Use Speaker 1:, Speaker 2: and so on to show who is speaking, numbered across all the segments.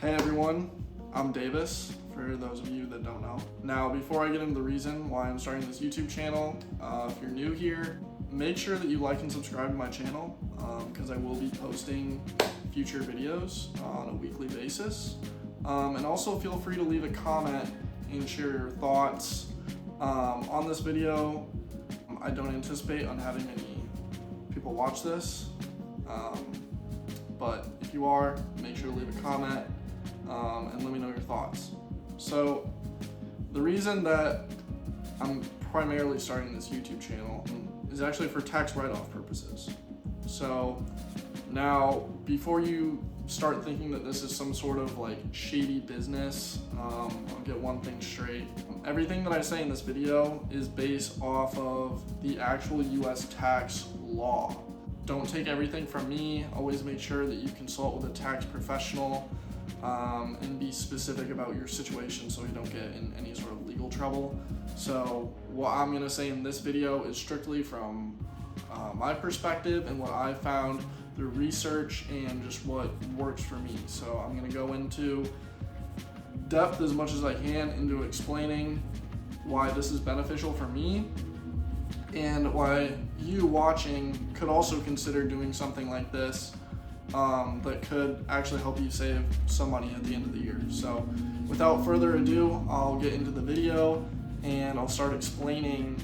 Speaker 1: Hey everyone, I'm Davis, for those of you that don't know. Now, before I get into the reason why I'm starting this YouTube channel, if you're new here, make sure that you like and subscribe to my channel, because I will be posting future videos on a weekly basis. And also feel free to leave a comment and share your thoughts on this video. I don't anticipate on having any people watch this, but if you are, make sure to leave a comment and let me know your thoughts. So the reason that I'm primarily starting this YouTube channel is actually for tax write-off purposes. So now, before you start thinking that this is some sort of like shady business, I'll get one thing straight. Everything that I say in this video is based off of the actual US tax law. Don't take everything from me. Always make sure that you consult with a tax professional and be specific about your situation so you don't get in any sort of legal trouble. So what I'm going to say in this video is strictly from my perspective and what I found through research and just what works for me. So I'm going to go into depth as much as I can into explaining why this is beneficial for me and why you watching could also consider doing something like this that could actually help you save some money at the end of the year. So without further ado, I'll get into the video and I'll start explaining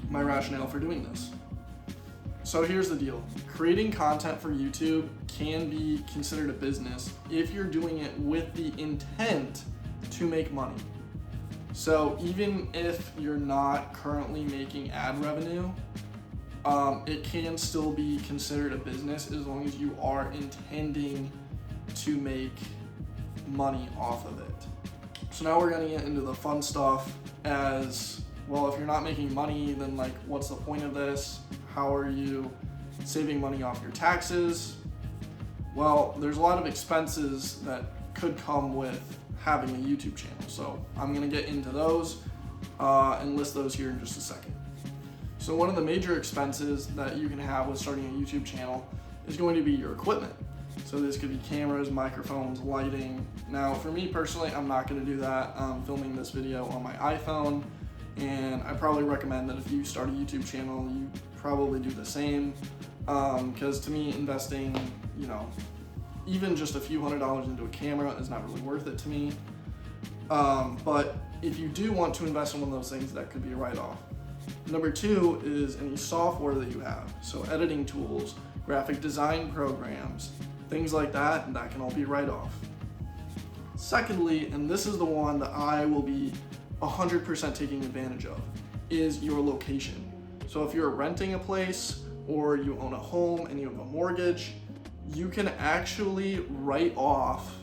Speaker 1: my rationale for doing this. So here's the deal. Creating content for YouTube can be considered a business if you're doing it with the intent to make money. So even if you're not currently making ad revenue, it can still be considered a business as long as you are intending to make money off of it. So now we're gonna get into the fun stuff as well. If you're not making money, then like, what's the point of this? How are you saving money off your taxes? Well, there's a lot of expenses that could come with having a YouTube channel. So I'm gonna get into those and list those here in just a second. So one of the major expenses that you can have with starting a YouTube channel is going to be your equipment. So this could be cameras, microphones, lighting. Now for me personally, I'm not gonna do that. I'm filming this video on my iPhone, and I probably recommend that if you start a YouTube channel, you probably do the same. Because to me, investing, even just a few $100s into a camera is not really worth it to me. But if you do want to invest in one of those things, that could be a write-off. Number two is any software that you have. So editing tools, graphic design programs, things like that, and that can all be write-off. Secondly, and this is the one that I will be 100% taking advantage of, is your location. So if you're renting a place or you own a home and you have a mortgage, you can actually write off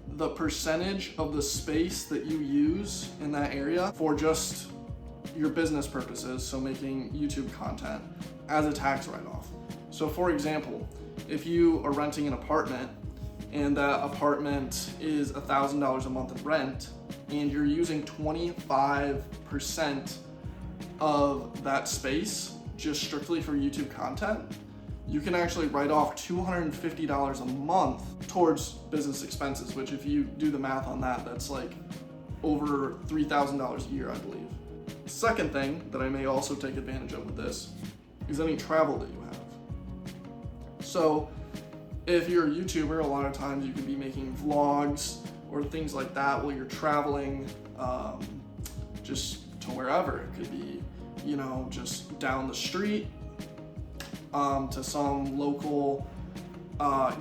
Speaker 1: the percentage of the space that you use in that area for just your business purposes, so making YouTube content, as a tax write-off. So for example, if you are renting an apartment and that apartment is $1,000 a month in rent and you're using 25% of that space just strictly for YouTube content, you can actually write off $250 a month towards business expenses, which if you do the math on that, that's like over $3,000 a year, I believe. Second thing that I may also take advantage of with this is any travel that you have. So if you're a YouTuber, a lot of times you could be making vlogs or things like that while you're traveling just to wherever. It could be, just down the street to some local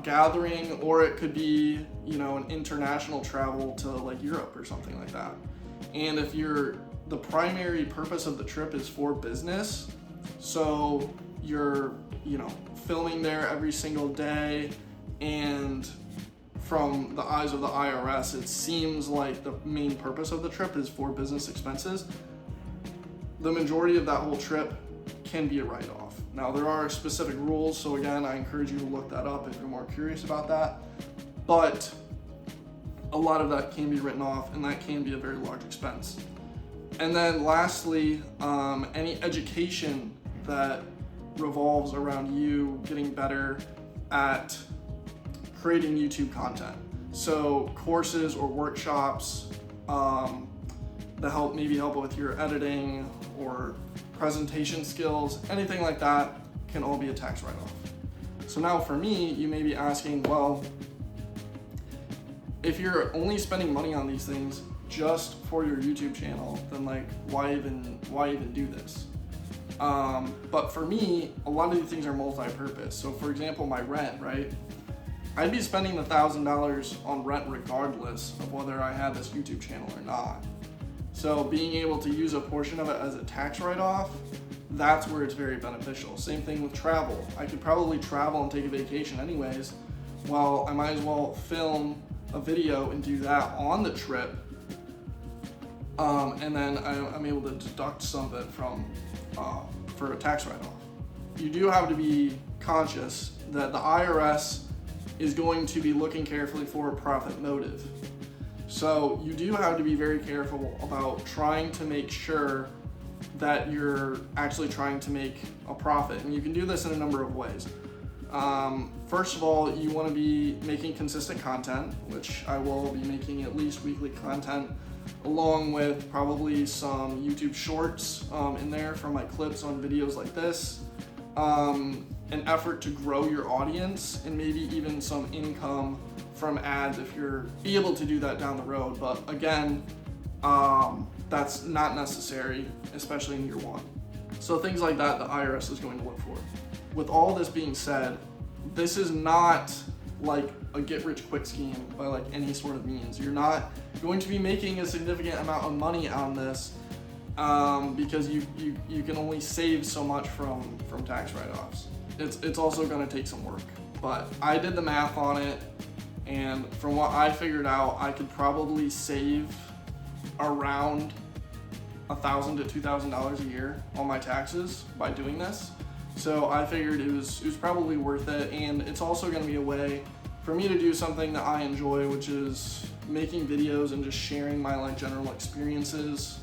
Speaker 1: gathering, or it could be, an international travel to like Europe or something like that. And if the primary purpose of the trip is for business, so you're, filming there every single day, and from the eyes of the IRS, it seems like the main purpose of the trip is for business expenses, the majority of that whole trip can be a write-off. Now, there are specific rules, so again, I encourage you to look that up if you're more curious about that, but a lot of that can be written off, and that can be a very large expense. And then lastly, any education that revolves around you getting better at creating YouTube content. So courses or workshops that maybe help with your editing or presentation skills, anything like that can all be a tax write-off. So now for me, you may be asking, well, if you're only spending money on these things just for your YouTube channel, then like why even do this? But for me, a lot of these things are multi-purpose. So for example, my rent, right? I'd be spending $1,000 on rent regardless of whether I had this YouTube channel or not. So being able to use a portion of it as a tax write-off, that's where it's very beneficial. Same thing with travel. I could probably travel and take a vacation anyways. Well, I might as well film a video and do that on the trip. And then I'm able to deduct some of it for a tax write-off. You do have to be conscious that the IRS is going to be looking carefully for a profit motive. So you do have to be very careful about trying to make sure that you're actually trying to make a profit. And you can do this in a number of ways. First of all, you want to be making consistent content, which I will be making at least weekly content, along with probably some YouTube shorts in there from my clips on videos like this. An effort to grow your audience and maybe even some income from ads if you're able to do that down the road. But again, that's not necessary, especially in year one. So things like that, the IRS is going to look for. With all this being said, this is not like a get-rich-quick scheme by like any sort of means. You're not going to be making a significant amount of money on this because you can only save so much from tax write-offs. It's also going to take some work, but I did the math on it, and from what I figured out, I could probably save around $1,000 to $2,000 a year on my taxes by doing this. So I figured it was probably worth it, and it's also going to be a way for me to do something that I enjoy, which is making videos and just sharing my like general experiences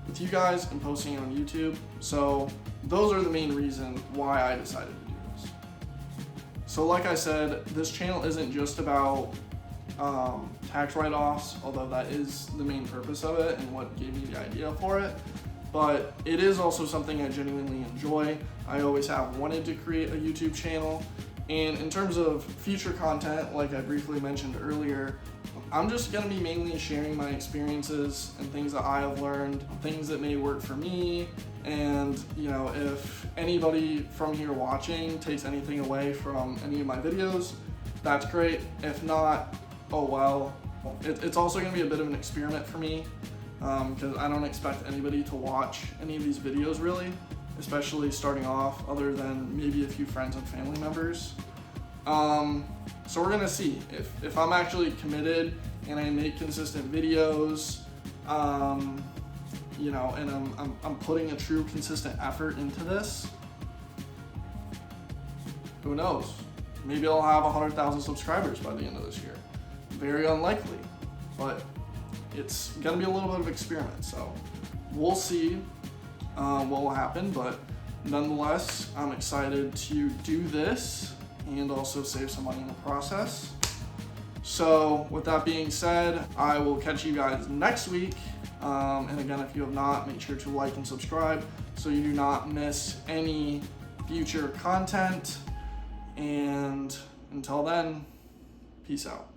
Speaker 1: with you guys and posting it on YouTube. So those are the main reasons why I decided to do this. So like I said, this channel isn't just about tax write-offs, although that is the main purpose of it and what gave me the idea for it. But it is also something I genuinely enjoy. I always have wanted to create a YouTube channel. And in terms of future content, like I briefly mentioned earlier, I'm just gonna be mainly sharing my experiences and things that I have learned, things that may work for me. And you know, if anybody from here watching takes anything away from any of my videos, that's great. If not, oh well. It's also gonna be a bit of an experiment for me, because I don't expect anybody to watch any of these videos really, especially starting off, other than maybe a few friends and family members. So we're gonna see if I'm actually committed and I make consistent videos, you know, and I'm putting a true consistent effort into this. Who knows? Maybe I'll have 100,000 subscribers by the end of this year. Very unlikely, but it's gonna be a little bit of experiment. So we'll see what will happen, but nonetheless, I'm excited to do this and also save some money in the process. So with that being said, I will catch you guys next week. And again, if you have not, make sure to like and subscribe so you do not miss any future content. And until then, peace out.